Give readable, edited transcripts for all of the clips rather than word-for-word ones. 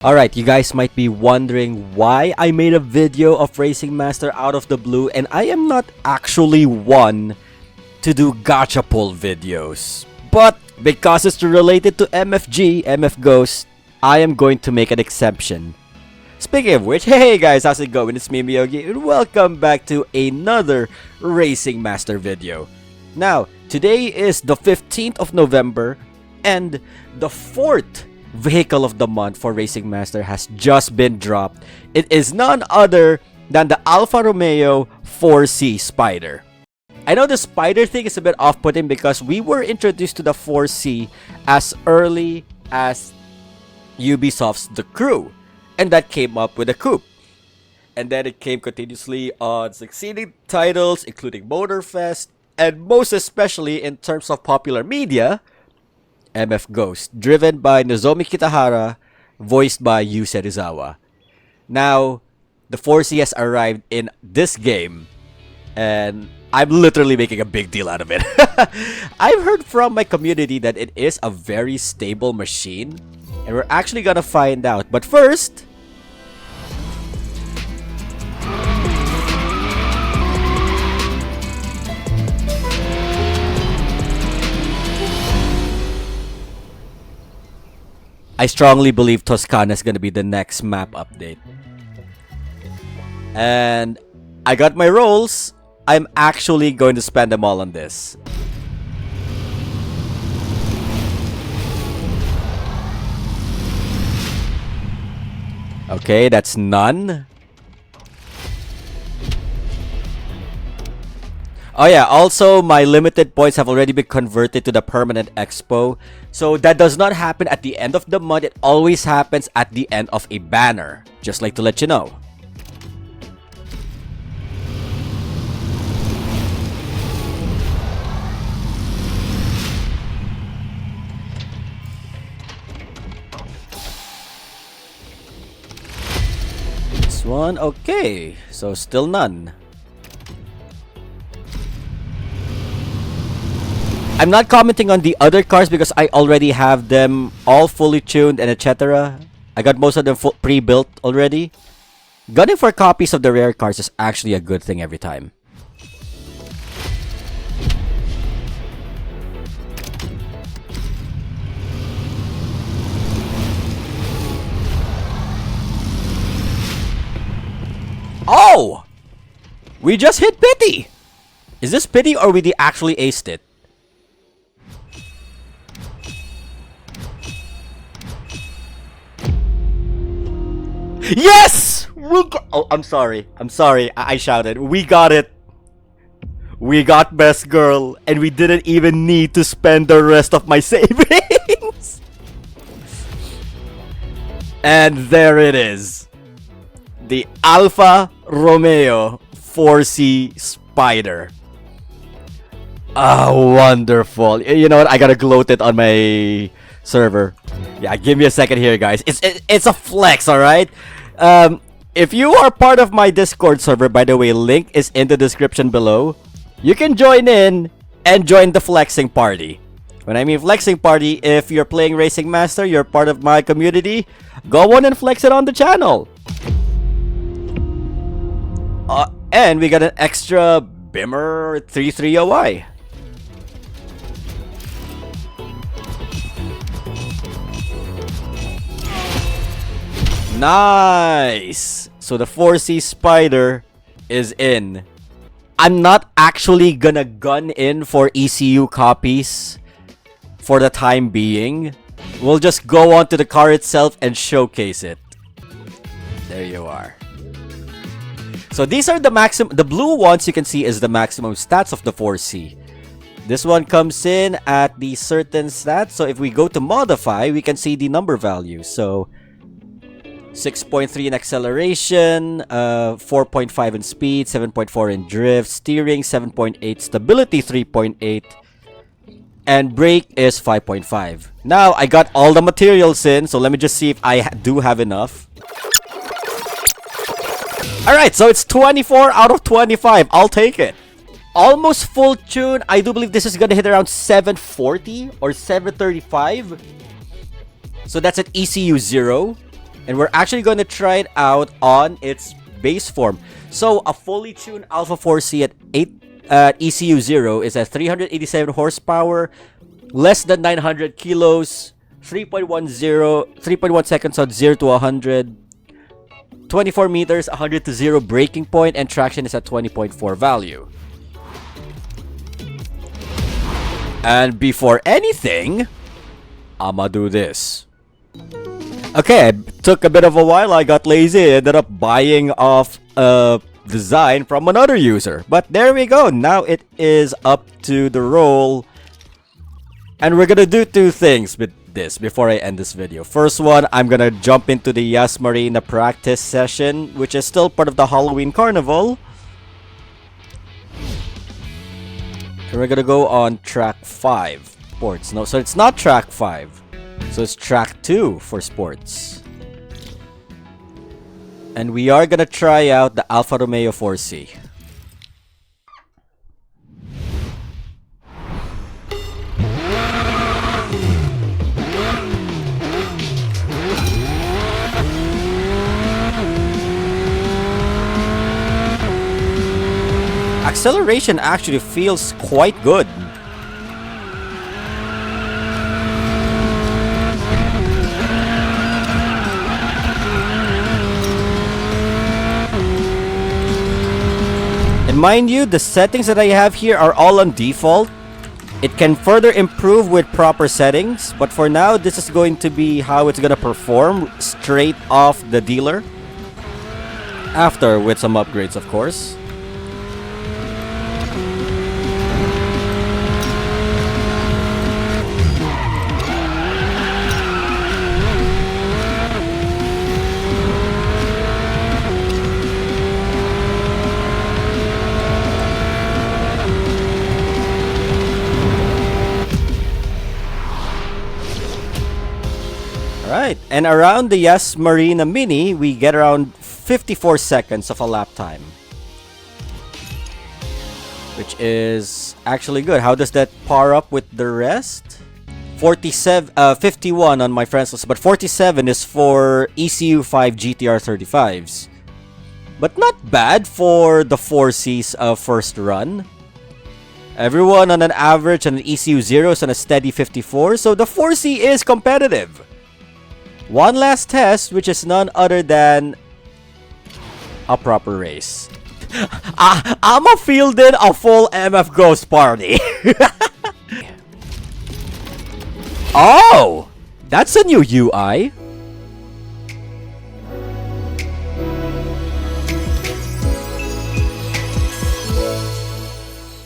Alright, you guys might be wondering why I made a video of Racing Master out of the blue, and I am not actually one to do gacha pull videos. But because it's related to MFG, MF Ghost, I am going to make an exception. Speaking of which, hey guys, how's it going? It's me, Myogi, and welcome back to another Racing Master video. Now, today is the 15th of November, and the 4th vehicle of the month for Racing Master has just been dropped. It is none other than the Alfa Romeo 4C Spider. I know the Spider thing is a bit off-putting because we were introduced to the 4C as early as Ubisoft's The Crew, and that came up with a coupe. And then it came continuously on succeeding titles, including Motorfest, and most especially in terms of popular media, MF Ghost, driven by Nozomi Kitahara, voiced by Yu Serizawa. Now, the 4C has arrived in this game, and I'm literally making a big deal out of it. I've heard from my community that it is a very stable machine, and we're actually gonna find out. But first, I strongly believe Toscana is going to be the next map update. And I got my rolls. I'm actually going to spend them all on this. Okay, that's none. Oh yeah, also my limited points have already been converted to the permanent expo. So that does not happen at the end of the month, it always happens at the end of a banner. Just like to let you know. This one, okay, so still none. I'm not commenting on the other cars because I already have them all fully tuned and etc. I got most of them pre-built already. Gunning for copies of the rare cars is actually a good thing every time. Oh! We just hit pity! Is this pity or we actually aced it? Yes! Oh, I'm sorry. I shouted. We got it. We got best girl, and we didn't even need to spend the rest of my savings. And there it is. The Alfa Romeo 4C Spider. Ah, wonderful. You know what? I gotta gloat it on my server. Yeah, give me a second here, guys. It's a flex, alright? If you are part of my Discord server, by the way, link is in the description below. You can join in and join the flexing party. When I mean flexing party, if you're playing Racing Master, you're part of my community, go on and flex it on the channel. And we got an extra Bimmer 33OI. Nice! So the 4C Spider is in. I'm not actually gonna gun in for ECU copies for the time being. We'll just go on to the car itself and showcase it. There you are. So these are the maximum. The blue ones you can see is the maximum stats of the 4C. This one comes in at the certain stats. So if we go to modify, we can see the number value. So 6.3 in acceleration, 4.5 in speed, 7.4 in drift, steering 7.8, stability 3.8, and brake is 5.5. Now I got all the materials in, so let me just see if I do have enough. Alright, so it's 24 out of 25. I'll take it. Almost full tune. I do believe this is gonna hit around 740 or 735. So that's at ECU 0. And we're actually going to try it out on its base form. So a fully tuned Alpha 4C at 8 ECU 0 is at 387 horsepower, less than 900 kilos, 3.1 seconds on 0 to 100, 24 meters, 100 to 0 braking point, and traction is at 20.4 value. And before anything, I'ma do this. Okay, it took a bit of a while. I got lazy. Ended up buying off a design from another user. But there we go. Now it is up to the roll. And we're gonna do two things with this before I end this video. First one, I'm gonna jump into the Yas Marina practice session, which is still part of the Halloween Carnival. And we're gonna go on track 5 sports. No, so it's not track 5. So it's track 2 for sports. And we are gonna try out the Alfa Romeo 4C. Acceleration actually feels quite good. And mind you, the settings that I have here are all on default. It can further improve with proper settings, but for now, this is going to be how it's gonna perform straight off the dealer. After, with some upgrades, of course. Alright, and around the Yas Marina Mini, we get around 54 seconds of a lap time. Which is actually good. How does that par up with the rest? 51 on my friends list, but 47 is for ECU 5 GTR 35s. But not bad for the 4C's first run. Everyone on an average on an ECU 0 is on a steady 54, so the 4C is competitive. One last test, which is none other than a proper race. I'ma field in a full MF Ghost party. Oh! That's a new UI.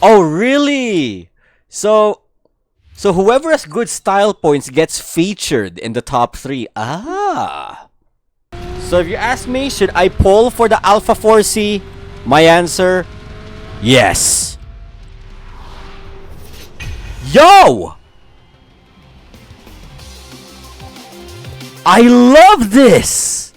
Oh, really? So whoever has good style points gets featured in the top 3. Ah. So if you ask me, should I poll for the Alpha 4C? My answer, yes. Yo! I love this!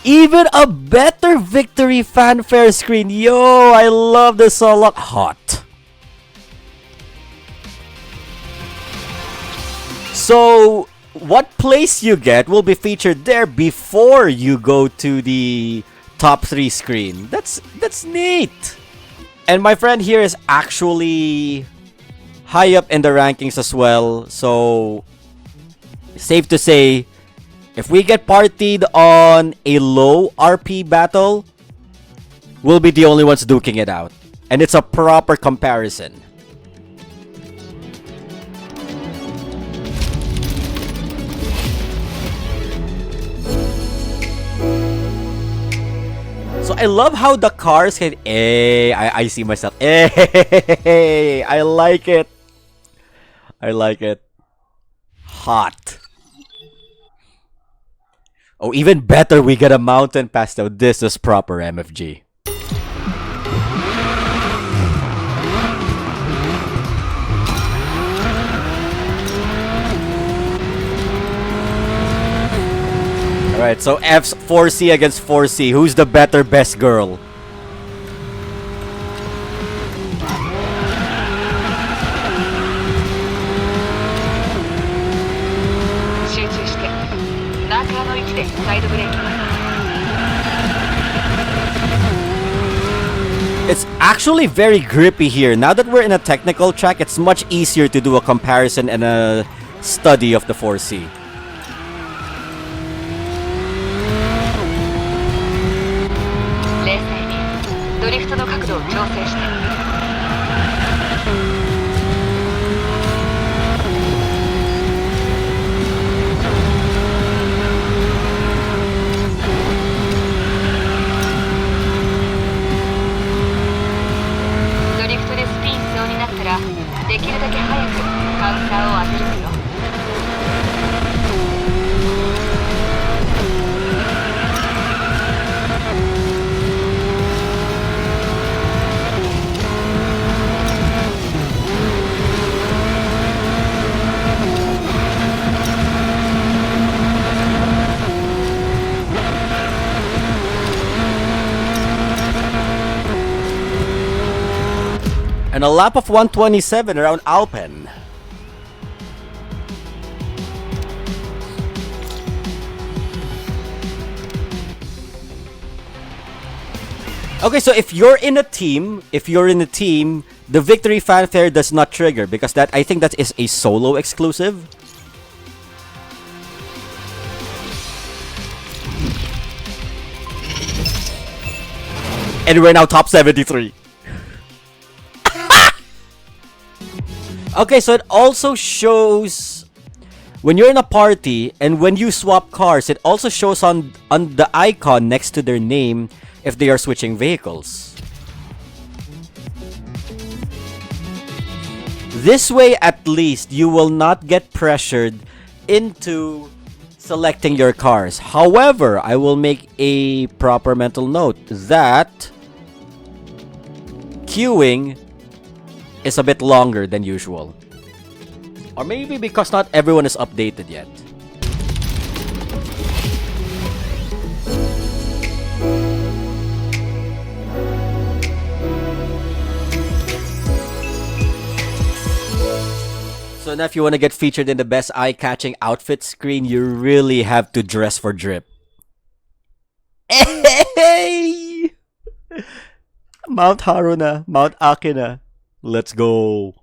Even a better victory fanfare screen. Yo, I love this a lot. Hot. So, what place you get will be featured there before you go to the top 3 screen. That's neat. And my friend here is actually high up in the rankings as well. So, safe to say, if we get partied on a low RP battle, we'll be the only ones duking it out. And it's a proper comparison. So I love how the cars can... I see myself. I like it. I like it. Hot. Oh, even better, we get a mountain pass though. This is proper MFG. Alright, so F's 4C against 4C. Who's the better best girl? It's actually very grippy here. Now that we're in a technical track, it's much easier to do a comparison and a study of the 4C. And a lap of 127 around Alpen. Okay, so if you're in a team, the victory fanfare does not trigger because I think that is a solo exclusive. And we're now top 73. Okay, so it also shows when you're in a party and when you swap cars, it also shows on the icon next to their name if they are switching vehicles. This way, at least, you will not get pressured into selecting your cars. However, I will make a proper mental note that queuing is a bit longer than usual. Or maybe because not everyone is updated yet. So now if you want to get featured in the best eye-catching outfit screen, you really have to dress for drip. Hey! Mount Haruna, Mount Akina. Let's go.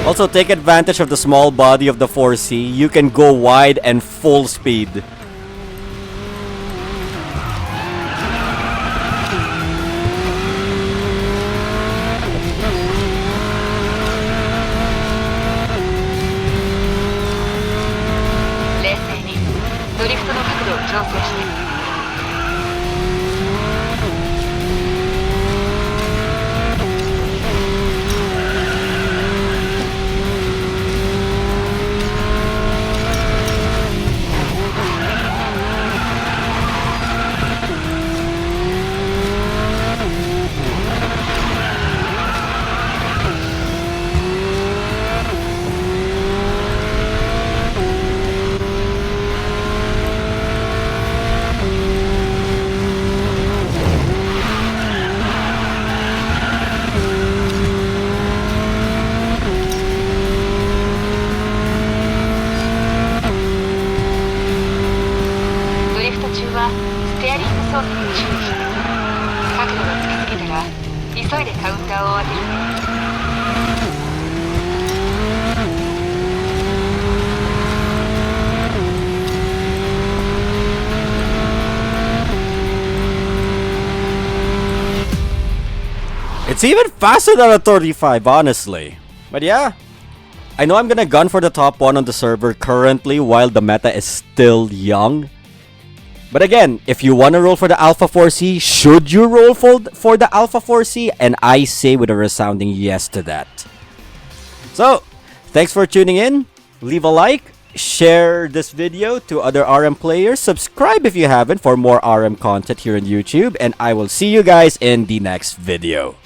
Also, take advantage of the small body of the 4C. You can go wide and full speed. It's even faster than a 35, honestly. But yeah, I know I'm gonna gun for the top 1 on the server currently while the meta is still young. But again, if you want to roll for the Alpha 4C, should you roll for the Alpha 4C? And I say with a resounding yes to that. So, thanks for tuning in. Leave a like, share this video to other RM players, subscribe if you haven't for more RM content here on YouTube, and I will see you guys in the next video.